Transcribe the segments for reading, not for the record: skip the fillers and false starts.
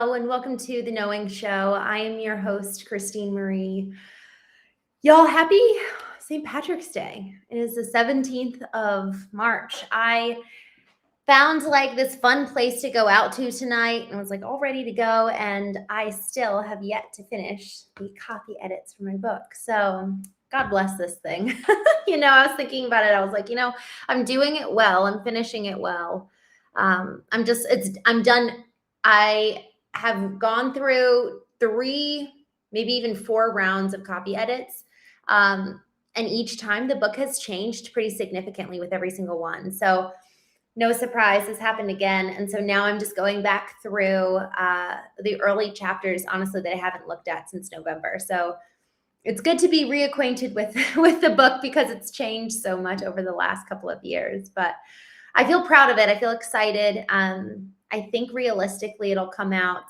Hello and welcome to the Knowing Show. I am your host, Christene Marie. Y'all, happy St. Patrick's Day. It is the 17th of March. I found like this fun place to go out to tonight and was like all ready to go. And I still have yet to finish the copy edits for my book. So God bless this thing. I was thinking about it. I was like, I'm doing it well. I'm finishing it well. I'm done. I have gone through 3, maybe even 4 rounds of copy edits. And each time the book has changed pretty significantly with every single one. So no surprise, this happened again. And so now I'm just going back through the early chapters, honestly, that I haven't looked at since November. So it's good to be reacquainted with the book because it's changed so much over the last couple of years. But I feel proud of it. I feel excited. I think realistically it'll come out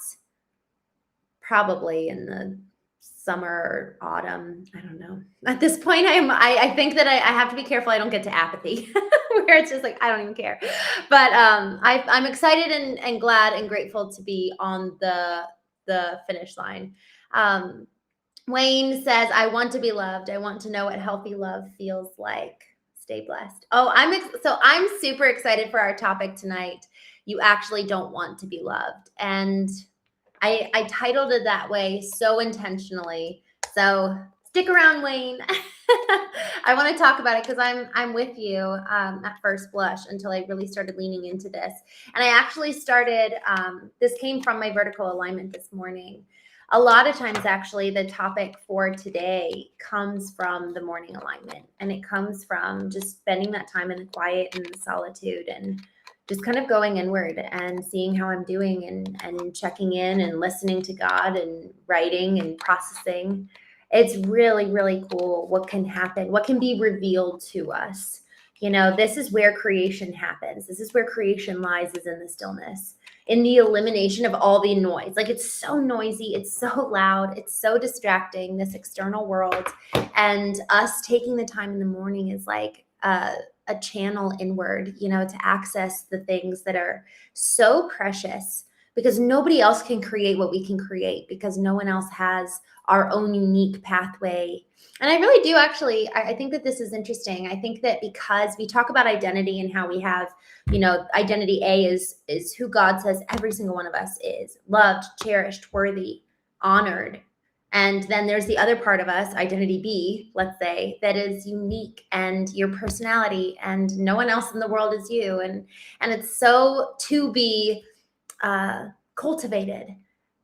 probably in the summer or autumn. I don't know. At this point, I think that I have to be careful I don't get to apathy where it's just like I don't even care. But I'm excited and glad and grateful to be on the finish line. Wayne says, I want to be loved. I want to know what healthy love feels like. Stay blessed. Oh, I'm super excited for our topic tonight. You actually don't want to be loved. And I titled it that way so intentionally. So stick around, Wayne. I want to talk about it because I'm with you at first blush until I really started leaning into this. And I actually started, this came from my vertical alignment this morning. A lot of times, actually, the topic for today comes from the morning alignment. And it comes from just spending that time in the quiet and the solitude and just kind of going inward and seeing how I'm doing and checking in and listening to God and writing and processing. It's really, really cool what can happen, what can be revealed to us. This is where creation happens. This is where creation lies, is in the stillness, in the elimination of all the noise. Like, it's so noisy, it's so loud, it's so distracting, this external world. And us taking the time in the morning is like a channel inward, to access the things that are so precious, because nobody else can create what we can create, because no one else has our own unique pathway. And I really do actually, I think that this is interesting. I think that because we talk about identity and how we have, identity A is who God says every single one of us is: loved, cherished, worthy, honored. And then there's the other part of us, identity B, let's say, that is unique and your personality, and no one else in the world is you. And it's so to be cultivated.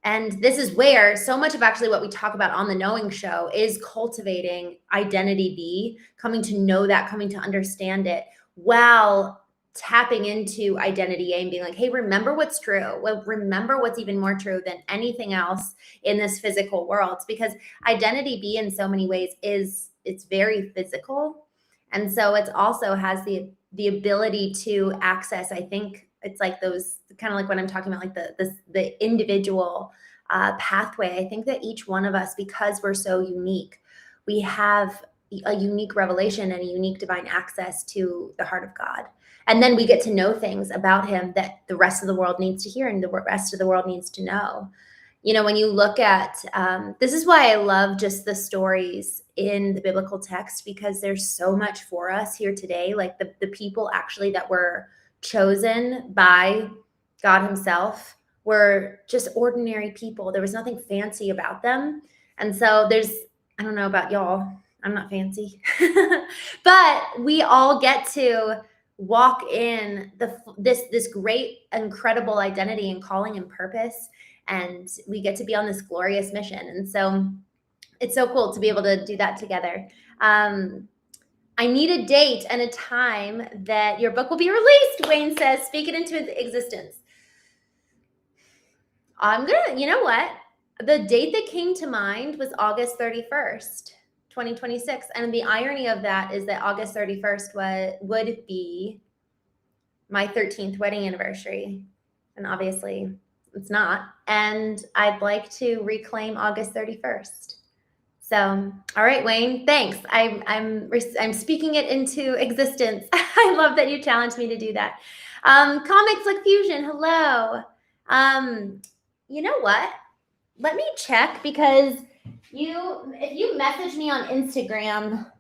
And this is where so much of actually what we talk about on the Knowing Show is cultivating identity B, coming to know that, coming to understand it, while tapping into identity A and being like, hey, remember what's true. Well, remember what's even more true than anything else in this physical world. Because identity B in so many ways it's very physical. And so it also has the ability to access, I think it's like those kind of like what I'm talking about, like the individual pathway. I think that each one of us, because we're so unique, we have a unique revelation and a unique divine access to the heart of God. And then we get to know things about him that the rest of the world needs to hear and the rest of the world needs to know. When you look at, this is why I love just the stories in the biblical text, because there's so much for us here today. Like the people actually that were chosen by God himself were just ordinary people. There was nothing fancy about them. And so I don't know about y'all, I'm not fancy, but we all get to walk in this great, incredible identity and calling and purpose. And we get to be on this glorious mission. And so it's so cool to be able to do that together. I need a date and a time that your book will be released, Wayne says. Speak it into existence. You know what? The date that came to mind was August 31st, 2026. And the irony of that is that August 31st would be my 13th wedding anniversary. And obviously it's not. And I'd like to reclaim August 31st. So, all right, Wayne, thanks. I'm speaking it into existence. I love that you challenged me to do that. Comics like Fusion, hello. you know what? Let me check, because if you message me on Instagram,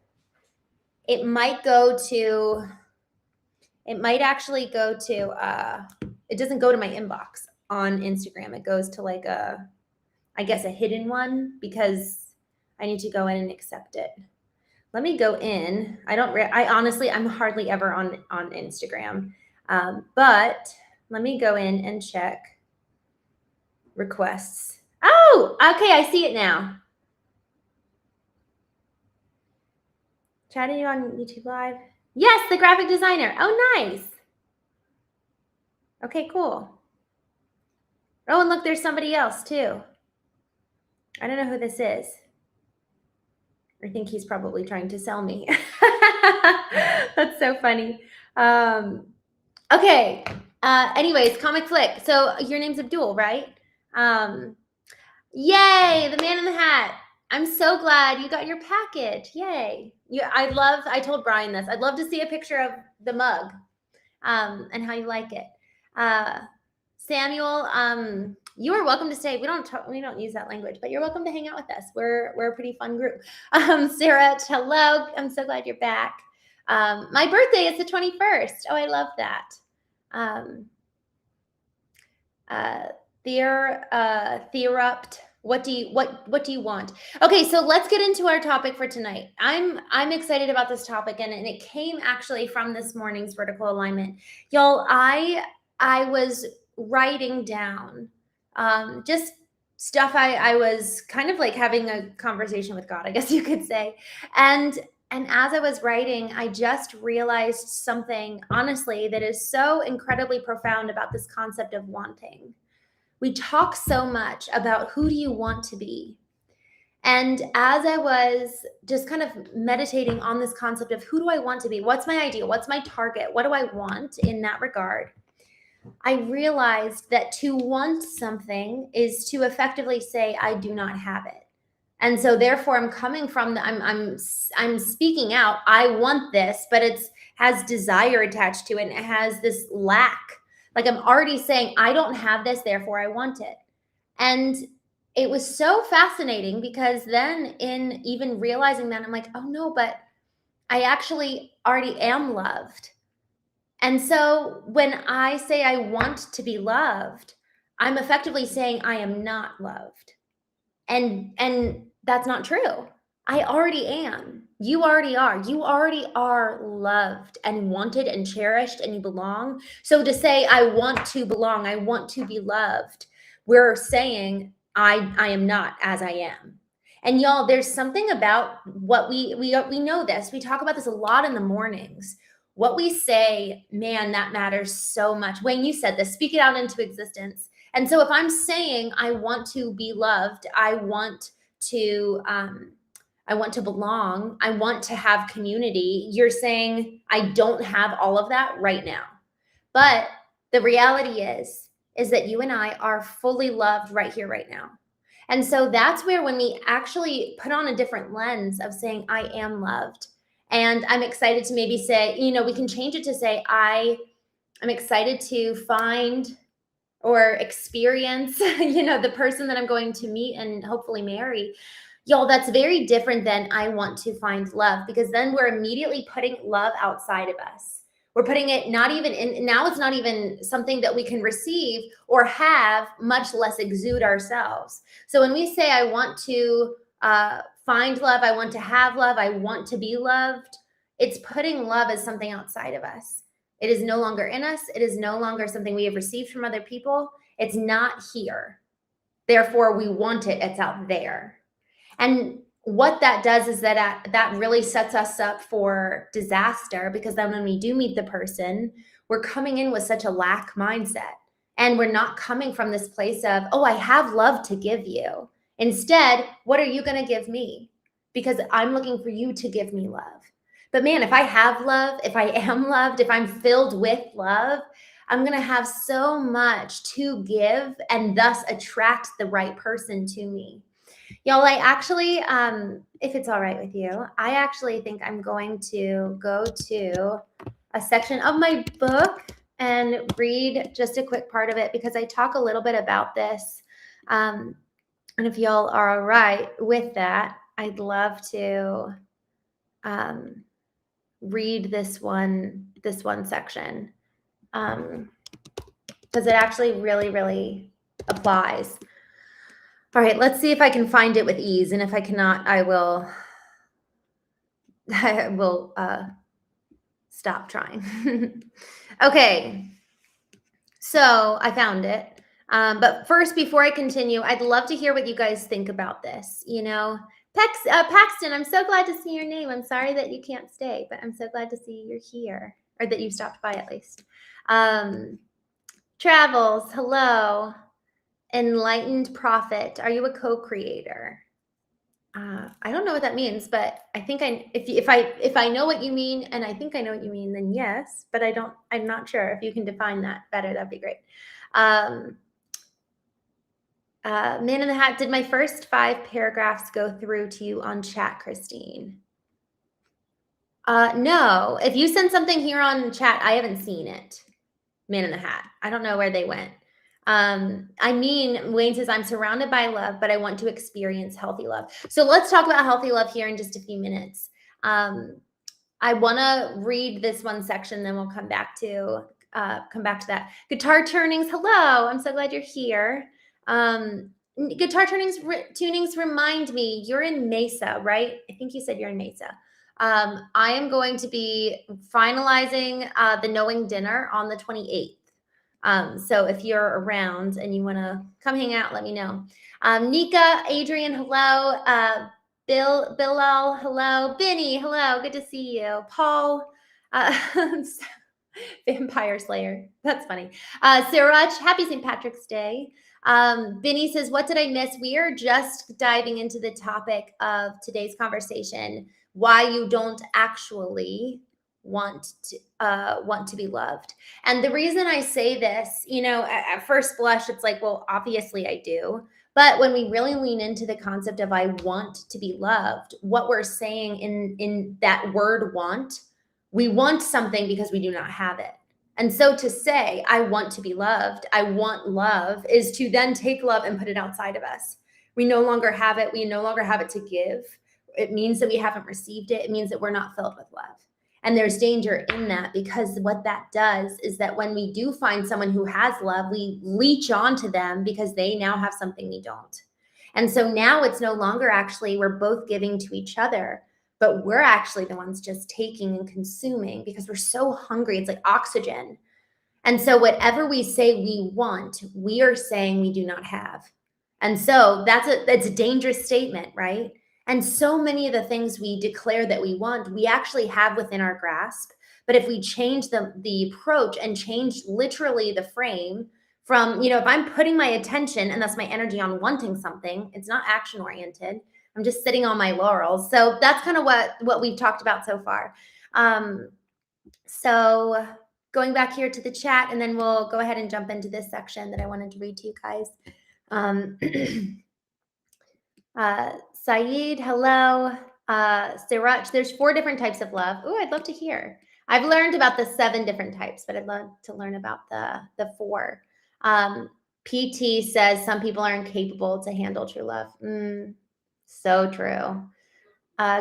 it might actually go to, it doesn't go to my inbox on Instagram. It goes to like I guess a hidden one, because I need to go in and accept it. Let me go in. I honestly, I'm hardly ever on Instagram. But let me go in and check requests. Oh, okay. I see it now. Chatting you on YouTube Live. Yes, the graphic designer. Oh, nice. Okay, cool. Oh, and look, there's somebody else too. I don't know who this is. I think he's probably trying to sell me. That's so funny. Okay. Anyways, Comic Flick. So your name's Abdul, right? Yay, the man in the hat. I'm so glad you got your package. Yay. I told Brian this. I'd love to see a picture of the mug and how you like it. Samuel, you are welcome to stay. We don't use that language, but you're welcome to hang out with us. We're a pretty fun group. Sarah, hello. I'm so glad you're back. My birthday is the 21st. Oh, I love that. Theorupt. What do you want? Okay, so let's get into our topic for tonight. I'm excited about this topic, and it came actually from this morning's vertical alignment. Y'all, I was writing down just stuff I was kind of like having a conversation with God, I guess you could say. And as I was writing, I just realized something, honestly, that is so incredibly profound about this concept of wanting. We talk so much about who do you want to be? And as I was just kind of meditating on this concept of who do I want to be? What's my ideal? What's my target? What do I want in that regard? I realized that to want something is to effectively say, I do not have it. And so therefore I'm coming from I'm speaking out, I want this, but it has desire attached to it, and it has this lack. Like I'm already saying, I don't have this, therefore I want it. And it was so fascinating, because then in even realizing that, I'm like, oh no, but I actually already am loved. And so when I say I want to be loved, I'm effectively saying I am not loved. And that's not true. I already am. You already are. You already are loved and wanted and cherished, and you belong. So to say I want to belong, I want to be loved, we're saying I am not as I am. And y'all, there's something about what we know this. We talk about this a lot in the mornings. What we say, man, that matters so much. Wayne, you said this, speak it out into existence. And so if I'm saying I want to be loved, I want to belong, I want to have community, you're saying I don't have all of that right now. But the reality is that you and I are fully loved right here, right now. And so that's where, when we actually put on a different lens of saying I am loved, and I'm excited to maybe say, we can change it to say I'm excited to find or experience, the person that I'm going to meet and hopefully marry. Y'all, that's very different than I want to find love, because then we're immediately putting love outside of us. We're putting it not even in, now it's not even something that we can receive or have, much less exude ourselves. So when we say I want to find love, I want to have love, I want to be loved, it's putting love as something outside of us. It is no longer in us. It is no longer something we have received from other people. It's not here. Therefore, we want it. It's out there. And what that does is that really sets us up for disaster, because then when we do meet the person, we're coming in with such a lack mindset. And we're not coming from this place of, oh, I have love to give you. Instead, what are you going to give me? Because I'm looking for you to give me love. But man, if I have love, if I am loved, if I'm filled with love, I'm going to have so much to give, and thus attract the right person to me. Y'all, I actually, if it's all right with you, I actually think I'm going to go to a section of my book and read just a quick part of it, because I talk a little bit about this And if y'all are all right with that, I'd love to read this one section, because it actually really, really applies. All right, let's see if I can find it with ease, and if I cannot, I will stop trying. Okay, so I found it. But first, before I continue, I'd love to hear what you guys think about this. You know, Paxton, I'm so glad to see your name. I'm sorry that you can't stay, but I'm so glad to see you're here, or that you stopped by at least. Travels, hello. Enlightened prophet, are you a co-creator? I don't know what that means, but I think if I know what you mean, and I think I know what you mean, then yes, but I'm not sure. If you can define that better, that'd be great. Man in the Hat, did my first 5 paragraphs go through to you on chat, Christine? No, if you send something here on chat, I haven't seen it. Man in the Hat, I don't know where they went. I mean, Wayne says, I'm surrounded by love, but I want to experience healthy love. So let's talk about healthy love here in just a few minutes. I want to read this one section, then we'll come back to that. Guitar Turnings, hello. I'm so glad you're here. Guitar Tunings remind me, you're in Mesa, right? I think you said you're in Mesa. I am going to be finalizing the Knowing Dinner on the 28th. So if you're around and you want to come hang out, let me know. Nika, Adrian, hello. Bilal, hello. Benny, hello. Good to see you. Paul, Vampire Slayer. That's funny. Siraj, happy St. Patrick's Day. Benny says, what did I miss? We are just diving into the topic of today's conversation, why you don't actually want to be loved. And the reason I say this, you know, at first blush, it's like, well, obviously I do. But when we really lean into the concept of I want to be loved, what we're saying in that word want, we want something because we do not have it. And so to say, I want to be loved, I want love, is to then take love and put it outside of us. We no longer have it. We no longer have it to give. It means that we haven't received it. It means that we're not filled with love. And there's danger in that, because what that does is that when we do find someone who has love, we leech onto them because they now have something we don't. And so now it's no longer actually we're both giving to each other, but we're actually the ones just taking and consuming because we're so hungry. It's like oxygen. And so whatever we say we want, we are saying we do not have. And so that's a dangerous statement, right? And so many of the things we declare that we want, we actually have within our grasp. But if we change the approach and change literally the frame from, you know, if I'm putting my attention and that's my energy on wanting something, it's not action oriented. I'm just sitting on my laurels. So that's kind of what we've talked about so far. So going back here to the chat, and then we'll go ahead and jump into this section that I wanted to read to you guys. Saeed, hello. Siraj, there's 4 different types of love. Oh, I'd love to hear. I've learned about the 7 different types, but I'd love to learn about the 4. PT says some people are incapable to handle true love. So true.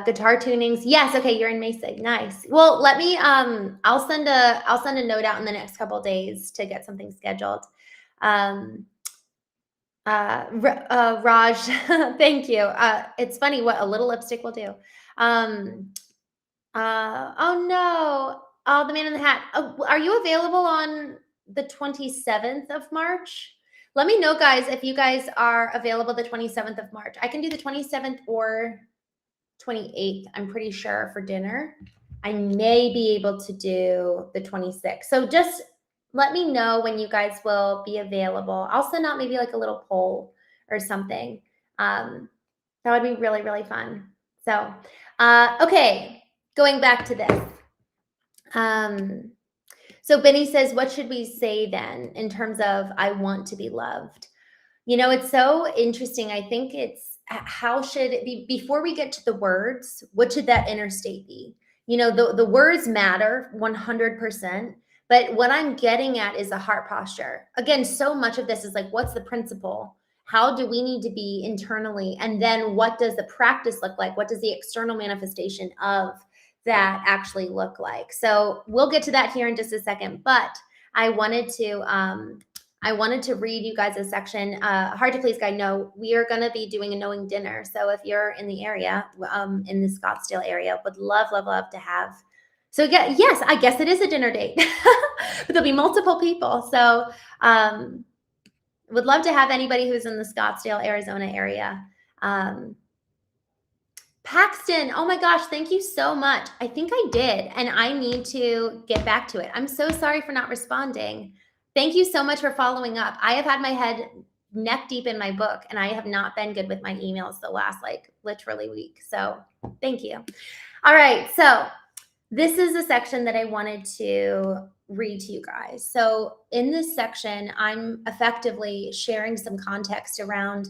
Guitar tunings. Yes. Okay. You're in Mesa. Nice. Well, let me, I'll send a note out in the next couple of days to get something scheduled. Raj, thank you. It's funny what a little lipstick will do. Oh no. Oh, the Man in the Hat. Oh, are you available on the 27th of March? Let me know, guys, if you guys are available the 27th of March. I can do the 27th or 28th, I'm pretty sure, for dinner. I may be able to do the 26th. So just let me know when you guys will be available. I'll send out maybe like a little poll or something. That would be really, really fun. So, okay, going back to this. So Benny says, what should we say then in terms of I want to be loved? You know, it's so interesting. I think it's how should it be before we get to the words, what should that inner state be? You know, the words matter 100%, but what I'm getting at is a heart posture. Again, so much of this is like, what's the principle? How do we need to be internally? And then what does the practice look like? What does the external manifestation of that actually look like? So we'll get to that here in just a second, but I wanted to read you guys a section. Hard to Please Guide. No, we are going to be doing a knowing dinner. So if you're in the area, in the Scottsdale area, would love to have. So yes, I guess it is a dinner date, but there'll be multiple people. So would love to have anybody who's in the Scottsdale, Arizona area. Paxton, oh my gosh, thank you so much. I think I did, and I need to get back to it. I'm so sorry for not responding. Thank you so much for following up. I have had my head neck deep in my book, and I have not been good with my emails the last literally week. So thank you. All right, so this is a section that I wanted to read to you guys. So in this section, I'm effectively sharing some context around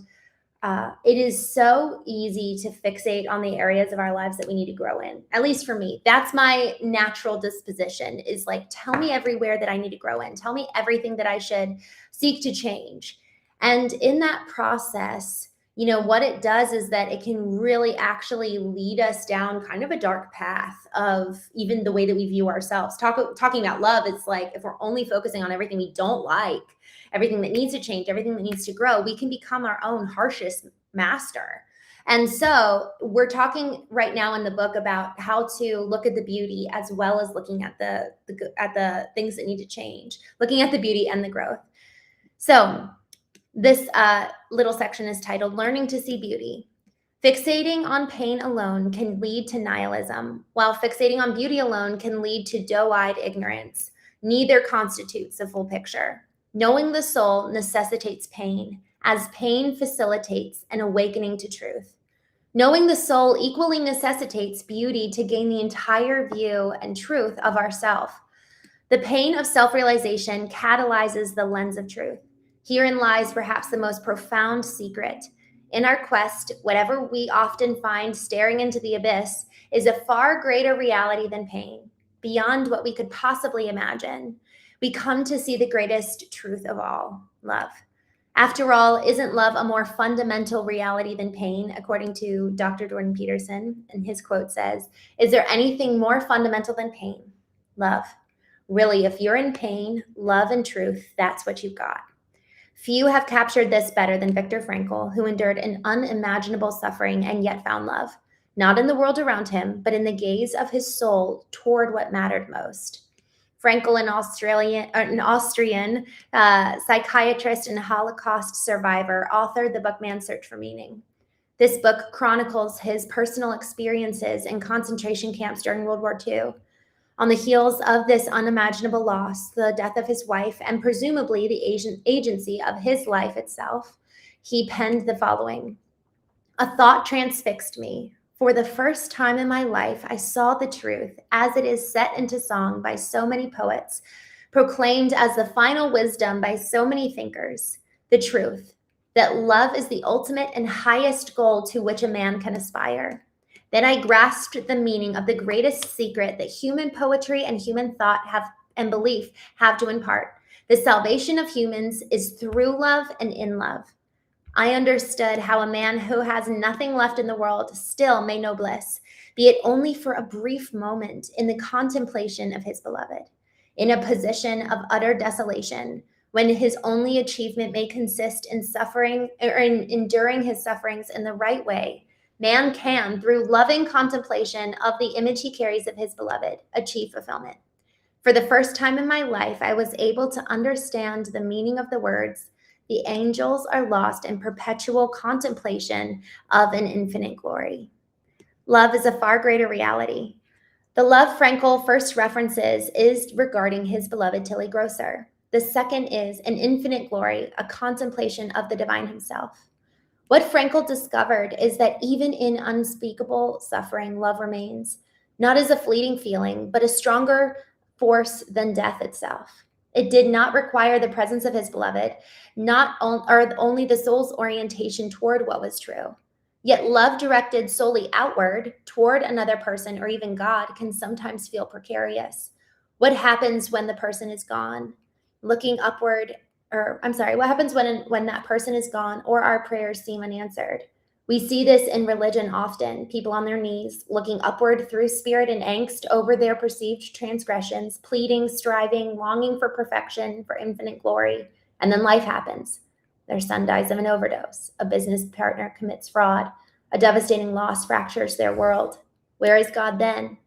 it is so easy to fixate on the areas of our lives that we need to grow in. At least for me, that's my natural disposition, is tell me everywhere that I need to grow in. Tell me everything that I should seek to change. And in that process, what it does is that it can really actually lead us down kind of a dark path of even the way that we view ourselves. Talking about love, it's if we're only focusing on everything we don't like, everything that needs to change, everything that needs to grow, we can become our own harshest master. And so we're talking right now in the book about how to look at the beauty as well as looking at the things that need to change, looking at the beauty and the growth. So this little section is titled Learning to See Beauty. Fixating on pain alone can lead to nihilism, while fixating on beauty alone can lead to doe-eyed ignorance. Neither constitutes a full picture. Knowing the soul necessitates pain, as pain facilitates an awakening to truth. Knowing the soul equally necessitates beauty to gain the entire view and truth of ourself. The pain of self-realization catalyzes the lens of truth. Herein lies perhaps the most profound secret. In our quest, whatever we often find staring into the abyss is a far greater reality than pain, beyond what we could possibly imagine. We come to see the greatest truth of all, love. After all, isn't love a more fundamental reality than pain, according to Dr. Jordan Peterson? And his quote says, "Is there anything more fundamental than pain? Love. Really, if you're in pain, love and truth, that's what you've got." Few have captured this better than Victor Frankl, who endured an unimaginable suffering and yet found love, not in the world around him, but in the gaze of his soul toward what mattered most. Frankl, an Austrian psychiatrist and Holocaust survivor, authored the book Man's Search for Meaning. This book chronicles his personal experiences in concentration camps during World War II. On the heels of this unimaginable loss, the death of his wife, and presumably the agency of his life itself, he penned the following: "A thought transfixed me. For the first time in my life, I saw the truth as it is set into song by so many poets, proclaimed as the final wisdom by so many thinkers, the truth that love is the ultimate and highest goal to which a man can aspire. Then I grasped the meaning of the greatest secret that human poetry and human thought and belief have to impart. The salvation of humans is through love and in love. I understood how a man who has nothing left in the world still may know bliss, be it only for a brief moment in the contemplation of his beloved. In a position of utter desolation, when his only achievement may consist in suffering or in enduring his sufferings in the right way, man can, through loving contemplation of the image he carries of his beloved, achieve fulfillment. For the first time in my life, I was able to understand the meaning of the words, 'The angels are lost in perpetual contemplation of an infinite glory.' Love is a far greater reality. The love Frankl first references is regarding his beloved Tilly Grosser. The second is an infinite glory, a contemplation of the divine himself. What Frankl discovered is that even in unspeakable suffering, love remains, not as a fleeting feeling, but a stronger force than death itself. It did not require the presence of his beloved, only the soul's orientation toward what was true. Yet love directed solely outward toward another person or even God can sometimes feel precarious. What happens when the person is gone? Looking upward what happens when that person is gone or our prayers seem unanswered? We see this in religion often, people on their knees, looking upward through spirit and angst over their perceived transgressions, pleading, striving, longing for perfection, for infinite glory. And then life happens. Their son dies of an overdose. A business partner commits fraud. A devastating loss fractures their world. Where is God then?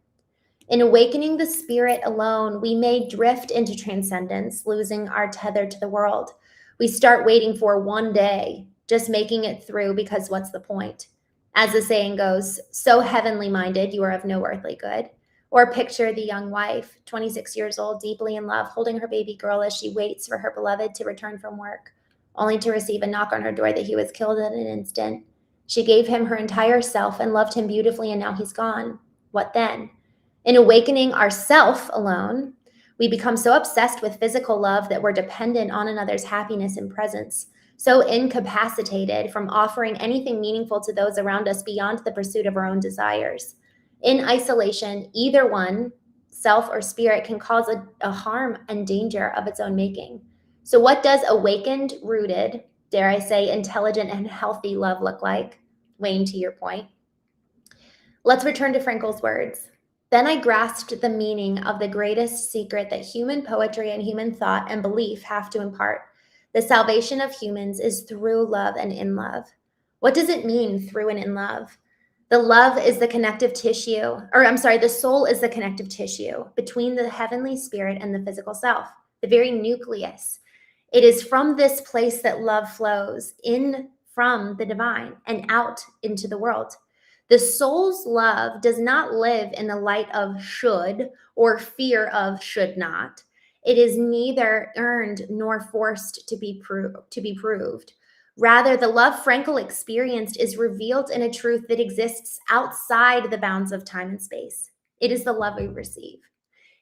In awakening the spirit alone, we may drift into transcendence, losing our tether to the world. We start waiting for one day, just making it through because what's the point? As the saying goes, so heavenly minded, you are of no earthly good. Or picture the young wife, 26 years old, deeply in love, holding her baby girl as she waits for her beloved to return from work, only to receive a knock on her door that he was killed in an instant. She gave him her entire self and loved him beautifully, and now he's gone. What then? In awakening ourself alone, we become so obsessed with physical love that we're dependent on another's happiness and presence, so incapacitated from offering anything meaningful to those around us beyond the pursuit of our own desires. In isolation, either one, self or spirit, can cause a harm and danger of its own making. So what does awakened, rooted, dare I say, intelligent and healthy love look like? Wayne, to your point. Let's return to Frankl's words. Then I grasped the meaning of the greatest secret that human poetry and human thought and belief have to impart. The salvation of humans is through love and in love. What does it mean, through and in love? The soul is the connective tissue between the heavenly spirit and the physical self, the very nucleus. It is from this place that love flows in from the divine and out into the world. The soul's love does not live in the light of should or fear of should not. It is neither earned nor forced to be proved. Rather, the love Frankl experienced is revealed in a truth that exists outside the bounds of time and space. It is the love we receive.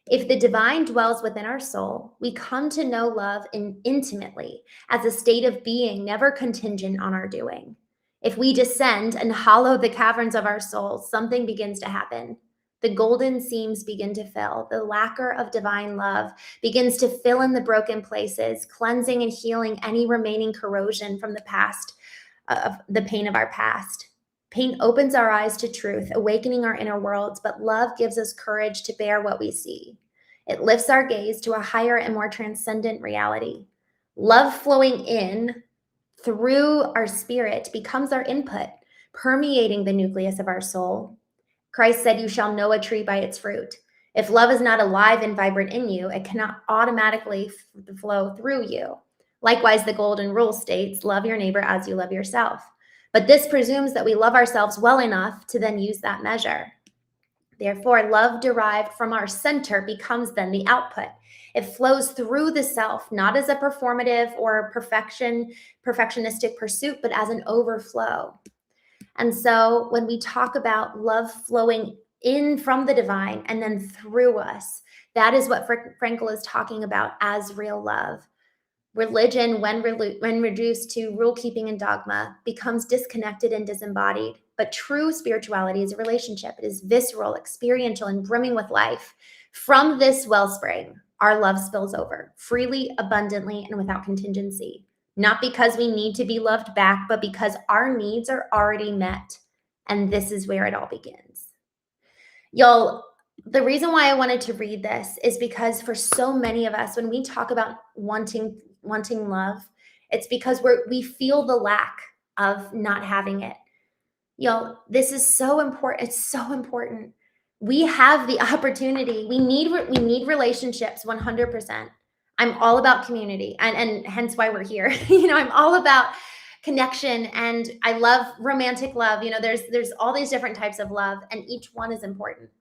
If the divine dwells within our soul, we come to know love intimately as a state of being never contingent on our doing. If we descend and hollow the caverns of our souls, something begins to happen. The golden seams begin to fill. The lacquer of divine love begins to fill in the broken places, cleansing and healing any remaining corrosion from the past, of the pain of our past. Pain opens our eyes to truth, awakening our inner worlds, but love gives us courage to bear what we see. It lifts our gaze to a higher and more transcendent reality. Love flowing in through our spirit becomes our input, permeating the nucleus of our soul. Christ said, "You shall know a tree by its fruit." If love is not alive and vibrant in you, it cannot automatically flow through you. Likewise, the golden rule states, love your neighbor as you love yourself. But this presumes that we love ourselves well enough to then use that measure. Therefore, love derived from our center becomes then the output. It flows through the self, not as a performative or perfectionistic pursuit, but as an overflow. And so when we talk about love flowing in from the divine and then through us, that is what Frankl is talking about as real love. Religion, when reduced to rule keeping and dogma, becomes disconnected and disembodied. But true spirituality is a relationship. It is visceral, experiential, and brimming with life. From this wellspring, our love spills over freely, abundantly, and without contingency. Not because we need to be loved back, but because our needs are already met. And this is where it all begins. Y'all, the reason why I wanted to read this is because for so many of us, when we talk about wanting love, it's because we feel the lack of not having it. Y'all, this is so important. It's so important. We have the opportunity. We need relationships 100%. I'm all about community, and hence why we're here. I'm all about connection, and I love romantic love. There's all these different types of love, and each one is important.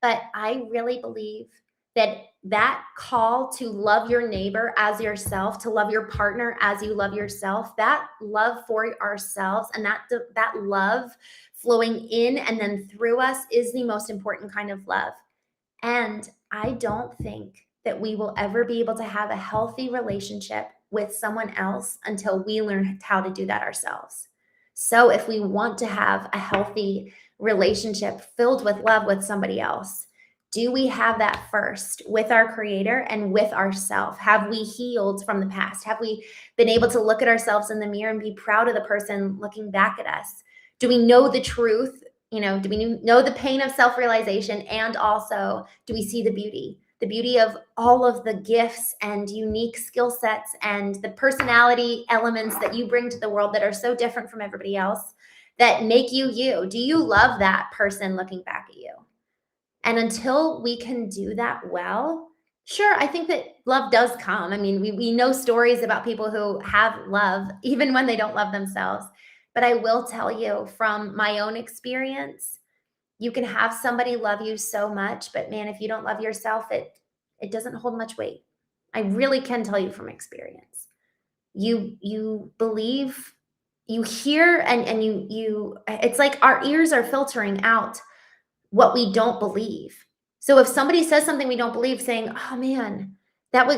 But I really believe that call to love your neighbor as yourself, to love your partner as you love yourself, that love for ourselves and that love flowing in and then through us is the most important kind of love. And I don't think that we will ever be able to have a healthy relationship with someone else until we learn how to do that ourselves. So if we want to have a healthy relationship filled with love with somebody else, Do we have that first with our creator and with ourselves? Have we healed from the past? Have we been able to look at ourselves in the mirror and be proud of the person looking back at us? Do we know the truth? Do we know the pain of self-realization? And also, do we see the beauty? The beauty of all of the gifts and unique skill sets and the personality elements that you bring to the world that are so different from everybody else that make you you. Do you love that person looking back at you? And until we can do that well, sure, I think that love does come. I mean, we know stories about people who have love even when they don't love themselves. But I will tell you from my own experience, you can have somebody love you so much, but man, if you don't love yourself, it doesn't hold much weight. I really can tell you from experience. You believe, you hear, and you it's like our ears are filtering out what we don't believe. So if somebody says something we don't believe, saying, "Oh man,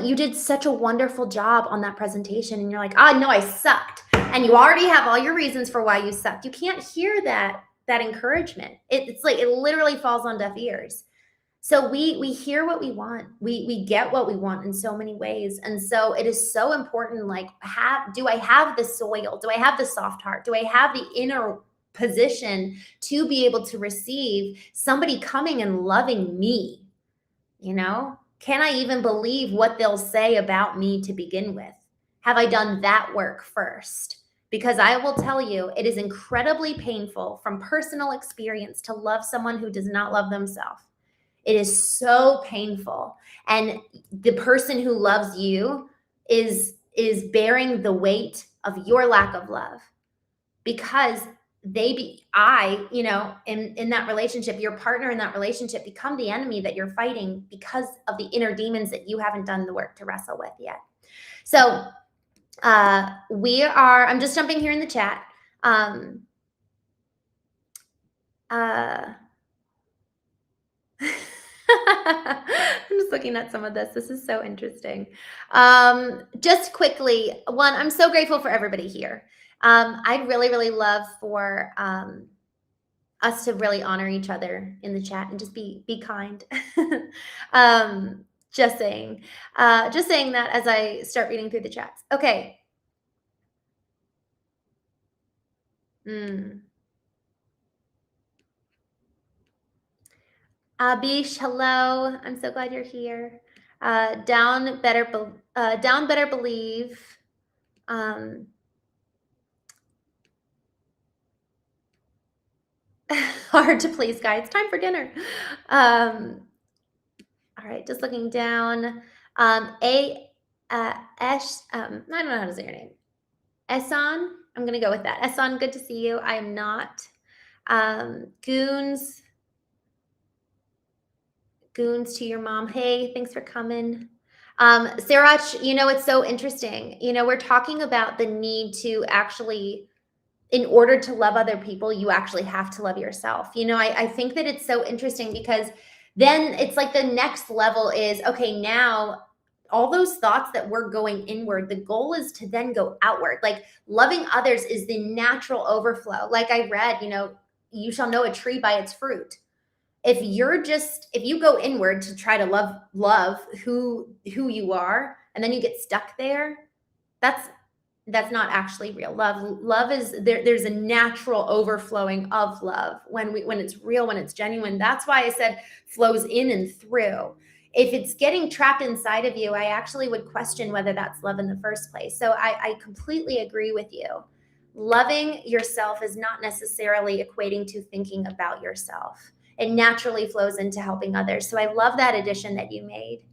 you did such a wonderful job on that presentation," and you're like, "Oh no, I sucked," and you already have all your reasons for why you sucked. You can't hear that encouragement. It's like it literally falls on deaf ears. So we hear what we want. We get what we want in so many ways. And so it is so important, like, do I have the soil? Do I have the soft heart? Do I have the inner position to be able to receive somebody coming and loving me? Can I even believe what they'll say about me to begin with? Have I done that work first? Because I will tell you, it is incredibly painful from personal experience to love someone who does not love themselves. It is so painful. And the person who loves you is bearing the weight of your lack of love, because in that relationship, your partner in that relationship become the enemy that you're fighting because of the inner demons that you haven't done the work to wrestle with yet. So I'm just jumping here in the chat. I'm just looking at some of this. This is so interesting. Just quickly, one, I'm so grateful for everybody here. I'd really, really love for us to really honor each other in the chat and just be kind. Just saying that as I start reading through the chats. Okay. Abish, hello. I'm so glad you're here. Down better believe. Hard to please, guys. Time for dinner. All right, just looking down. I don't know how to say your name. Esan, I'm gonna go with that. Esan, good to see you. I am not. Goons to your mom. Hey, thanks for coming. Sarach, it's so interesting. We're talking about the need to actually, in order to love other people, you actually have to love yourself. I think that it's so interesting, because then it's like the next level is, okay, now all those thoughts that we're going inward, the goal is to then go outward. Like, loving others is the natural overflow. Like I read, you shall know a tree by its fruit. If you go inward to try to love who you are, and then you get stuck there, that's not actually real love. Love is there's a natural overflowing of love when it's real, when it's genuine. That's why I said flows in and through. If it's getting trapped inside of you, I actually would question whether that's love in the first place. So I completely agree with you. Loving yourself is not necessarily equating to thinking about yourself. It naturally flows into helping others. So I love that addition that you made.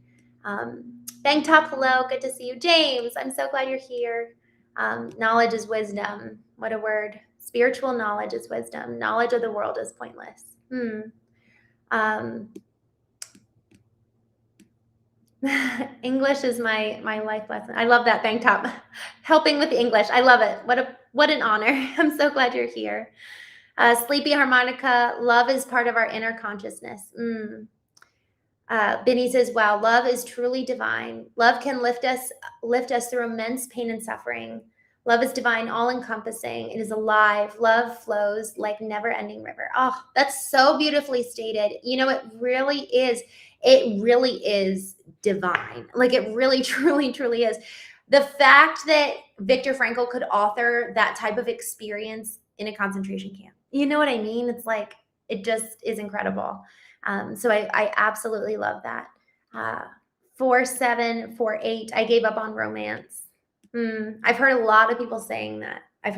Bang Top, hello. Good to see you. James, I'm so glad you're here. Knowledge is wisdom. What a word. Spiritual knowledge is wisdom. Knowledge of the world is pointless. English is my life lesson. I love that, Bang Top. Helping with English. I love it. What an honor. I'm so glad you're here. Sleepy Harmonica, love is part of our inner consciousness. Benny says, wow, love is truly divine. Love can lift us through immense pain and suffering. Love is divine, all-encompassing. It is alive. Love flows like never-ending river. Oh, that's so beautifully stated. You know, it really is. It really is divine. Like it really, truly, truly is. The fact that Victor Frankl could author that type of experience in a concentration camp. You know what I mean? It's like, it just is incredible. So I absolutely love that. 4748, I gave up on romance. I've heard a lot of people saying that. I've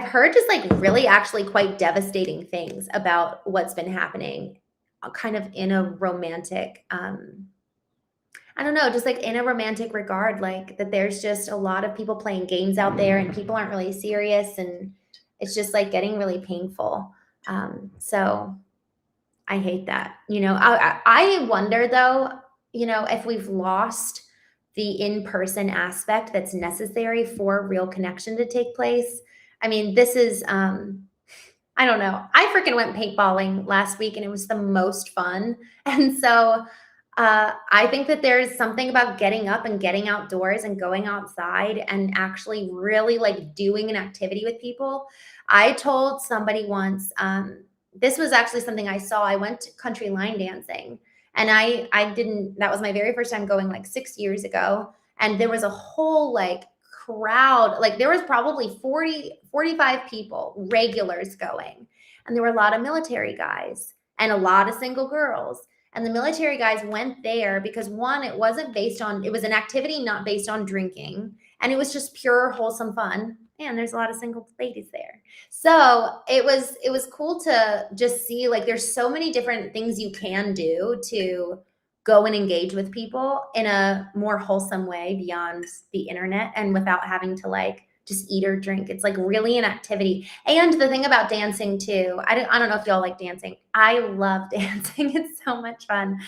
heard just like really actually quite devastating things about what's been happening kind of in a romantic, I don't know, just like in a romantic regard, like that there's just a lot of people playing games out there and people aren't really serious and it's just like getting really painful. So I hate that. You know, I wonder though, you know, if we've lost the in-person aspect that's necessary for real connection to take place. I mean, this is, I don't know. I freaking went paintballing last week and it was the most fun. And so I think that there's something about getting up and getting outdoors and going outside and actually really like doing an activity with people. I told somebody once, this was actually something I saw. I went to country line dancing and I didn't, that was my very first time going like 6 years ago. And there was a whole like crowd, like there was probably 45 people, regulars going. And there were a lot of military guys and a lot of single girls. And the military guys went there because one, it wasn't based on, it was an activity not based on drinking. And it was just pure wholesome fun. And there's a lot of single ladies there. So it was cool to just see like there's so many different things you can do to go and engage with people in a more wholesome way beyond the internet and without having to like just eat or drink. It's like really an activity. And the thing about dancing too, I don't know if y'all like dancing. I love dancing. It's so much fun.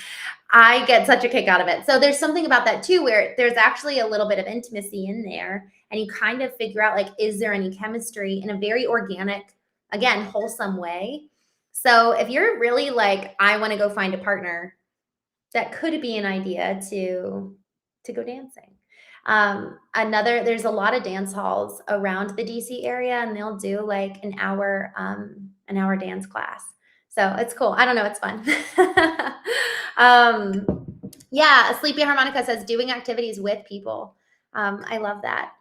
I get such a kick out of it. So there's something about that too, where there's actually a little bit of intimacy in there and you kind of figure out like, is there any chemistry in a very organic, again, wholesome way. So if you're really like, I want to go find a partner, that could be an idea to go dancing. There's a lot of dance halls around the DC area and they'll do like an hour dance class. So it's cool. I don't know. It's fun. Yeah. Sleepy Harmonica says doing activities with people. I love that.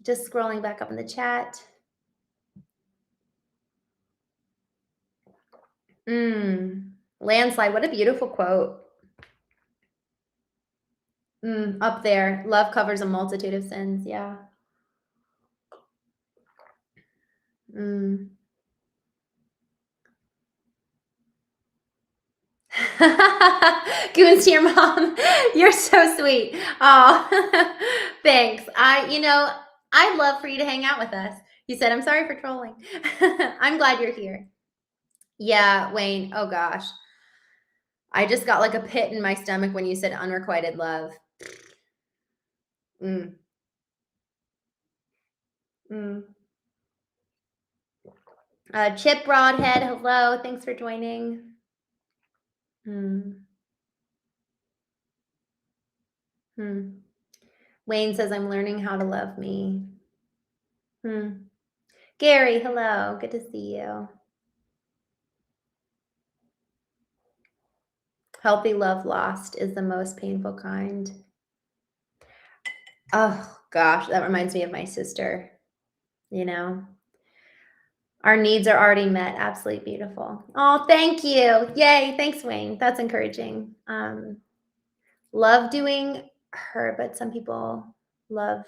Just scrolling back up in the chat. Landslide. What a beautiful quote. Up there. Love covers a multitude of sins. Yeah. Goons to your mom. You're so sweet. Oh, thanks. I'd love for you to hang out with us. You said, I'm sorry for trolling. I'm glad you're here. Yeah, Wayne. Oh gosh. I just got like a pit in my stomach when you said unrequited love. Chip Broadhead. Hello. Thanks for joining. Wayne says, I'm learning how to love me. Gary, hello. Good to see you. Healthy love lost is the most painful kind. Oh, gosh. That reminds me of my sister. You know, our needs are already met. Absolutely beautiful. Oh, thank you. Yay. Thanks, Wayne. That's encouraging. Love doing her, but some people love,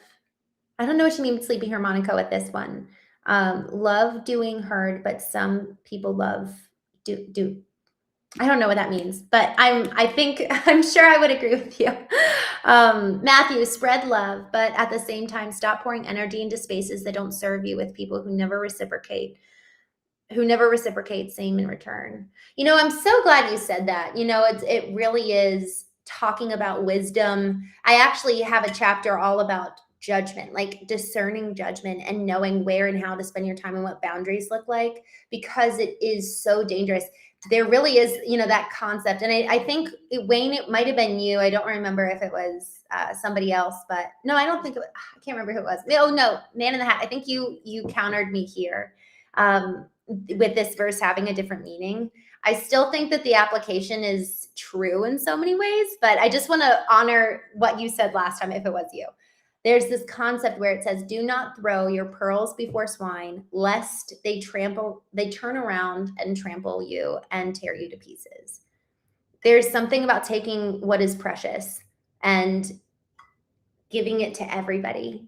I don't know what you mean sleepy harmonica with this one. Love doing heard, but some people love do. I don't know what that means, but I'm sure I would agree with you. Matthew, spread love, but at the same time, stop pouring energy into spaces that don't serve you with people who never reciprocate same in return. You know, I'm so glad you said that. You know, it really is talking about wisdom. I actually have a chapter all about judgment, like discerning judgment and knowing where and how to spend your time and what boundaries look like, because it is so dangerous. there really is, that concept. And I think, Wayne, it might have been you. I don't remember if it was somebody else, but no, I don't think I can't remember who it was. Oh no, Man in the Hat. I think you countered me here with this verse having a different meaning. I still think that the application is true in so many ways, but I just want to honor what you said last time, if it was you. There's this concept where it says, do not throw your pearls before swine, lest they turn around and trample you and tear you to pieces. There's something about taking what is precious and giving it to everybody.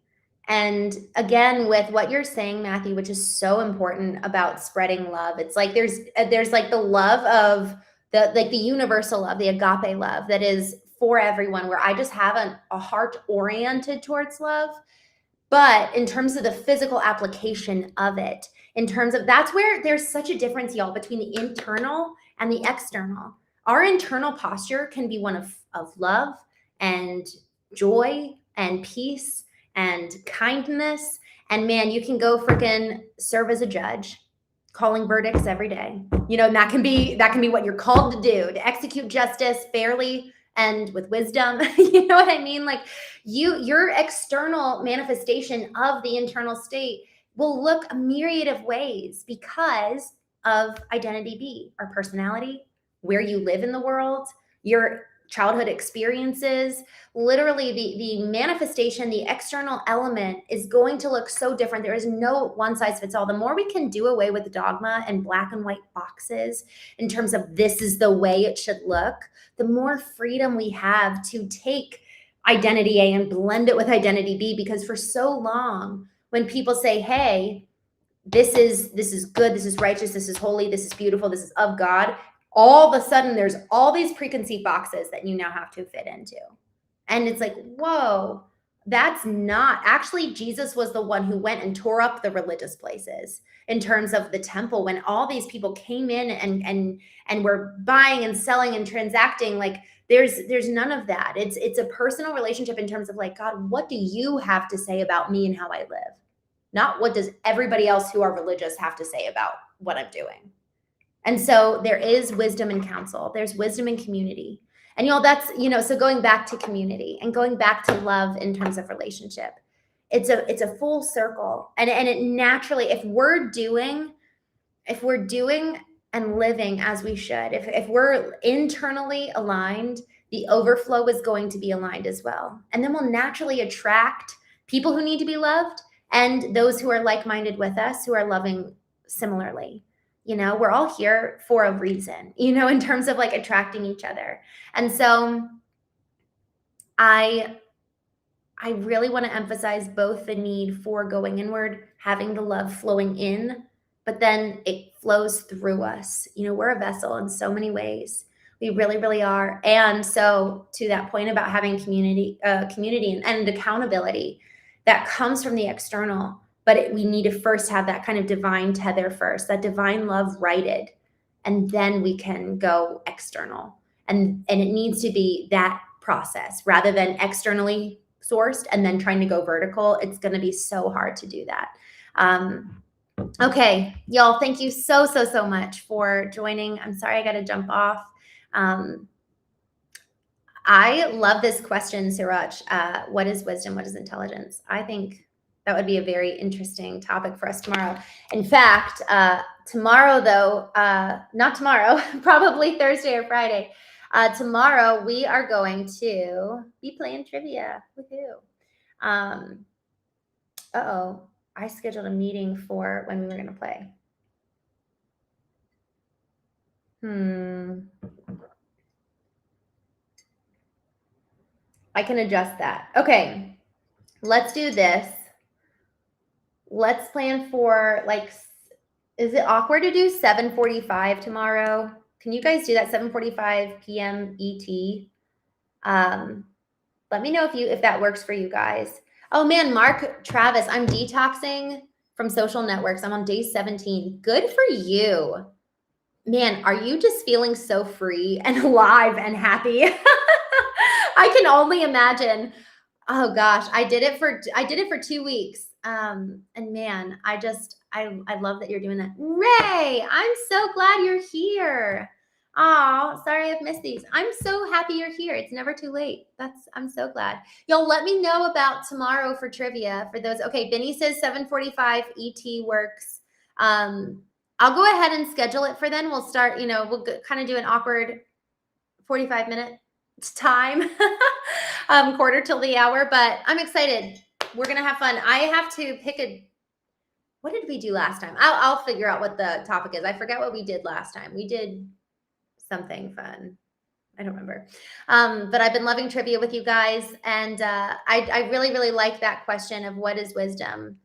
And again, with what you're saying, Matthew, which is so important about spreading love, it's like there's like the love of the universal love, the agape love that is for everyone, where I just have a heart oriented towards love. But in terms of the physical application of it, in terms of, that's where there's such a difference, y'all, between the internal and the external. Our internal posture can be one of love and joy and peace and kindness. And man, you can go freaking serve as a judge, calling verdicts every day. And that can be what you're called to do, to execute justice fairly and with wisdom. You know what I mean? Like your external manifestation of the internal state will look a myriad of ways because of identity B, our personality, where you live in the world, your childhood experiences. Literally the manifestation, the external element is going to look so different. There is no one size fits all. The more we can do away with dogma and black and white boxes in terms of this is the way it should look, the more freedom we have to take identity A and blend it with identity B. Because for so long, when people say, hey, this is good, this is righteous, this is holy, this is beautiful, this is of God, all of a sudden there's all these preconceived boxes that you now have to fit into. And it's like, whoa, that's not actually, Jesus was the one who went and tore up the religious places in terms of the temple, when all these people came in and were buying and selling and transacting. Like there's none of that. It's a personal relationship in terms of like, God, what do you have to say about me and how I live? Not what does everybody else who are religious have to say about what I'm doing. And so there is wisdom in counsel. There's wisdom in community. And that's, so going back to community and going back to love in terms of relationship, it's a full circle. And it naturally, if we're doing and living as we should, if we're internally aligned, the overflow is going to be aligned as well. And then we'll naturally attract people who need to be loved and those who are like-minded with us, who are loving similarly. We're all here for a reason, in terms of like attracting each other. And so I really want to emphasize both the need for going inward, having the love flowing in, but then it flows through us. We're a vessel in so many ways. We really, really are. And so to that point about having community and accountability that comes from the external, but we need to first have that kind of divine tether first, that divine love righted, and then we can go external. And it needs to be that process rather than externally sourced and then trying to go vertical. It's going to be so hard to do that. Okay, y'all, thank you so much for joining. I'm sorry I got to jump off. I love this question, Siraj. What is wisdom? What is intelligence? I think that would be a very interesting topic for us tomorrow. In fact, tomorrow though, not tomorrow, probably Thursday or Friday. Tomorrow we are going to be playing trivia. Woohoo. I scheduled a meeting for when we were going to play. I can adjust that. Okay, let's do this. Let's plan for is it awkward to do 7:45 tomorrow? Can you guys do that 7:45 p.m. ET? Let me know if that works for you guys. Oh man, Mark Travis, I'm detoxing from social networks. I'm on day 17. Good for you. Man, are you just feeling so free and alive and happy? I can only imagine. Oh gosh, I did it for 2 weeks. And man, I love that you're doing that. Ray, I'm so glad you're here. Oh, sorry I've missed these. I'm so happy you're here. It's never too late. I'm so glad. Y'all let me know about tomorrow for trivia for those. Okay, Benny says 7:45 ET works. I'll go ahead and schedule it for then. We'll start, we'll kind of do an awkward 45-minute time, quarter till the hour, but I'm excited. We're going to have fun. I have to pick what did we do last time? I'll figure out what the topic is. I forget what we did last time. We did something fun. I don't remember. But I've been loving trivia with you guys. And I really, really like that question of what is wisdom?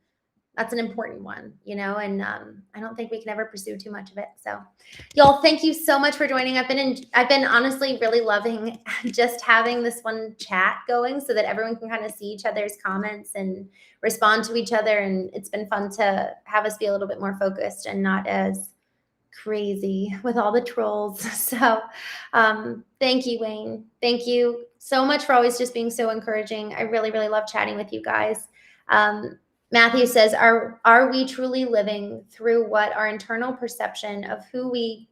That's an important one, and I don't think we can ever pursue too much of it. So y'all, thank you so much for joining. I've been honestly really loving just having this one chat going so that everyone can kind of see each other's comments and respond to each other. And it's been fun to have us be a little bit more focused and not as crazy with all the trolls. So thank you, Wayne. Thank you so much for always just being so encouraging. I really, really love chatting with you guys. Matthew says, are we truly living through what our internal perception of who we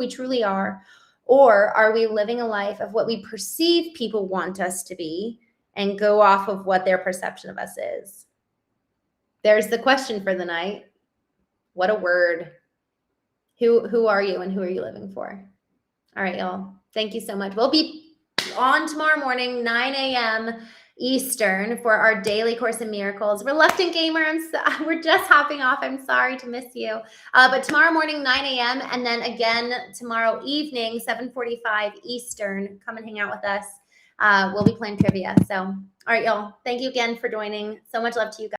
truly are, or are we living a life of what we perceive people want us to be and go off of what their perception of us is? There's the question for the night. What a word. Who are you and who are you living for? All right, y'all. Thank you so much. We'll be on tomorrow morning, 9 a.m. Eastern for our daily Course in Miracles. Reluctant Gamer, we're just hopping off. I'm sorry to miss you. But tomorrow morning, 9 a.m. and then again tomorrow evening, 7:45 Eastern. Come and hang out with us. We'll be playing trivia. So, all right, y'all. Thank you again for joining. So much love to you guys.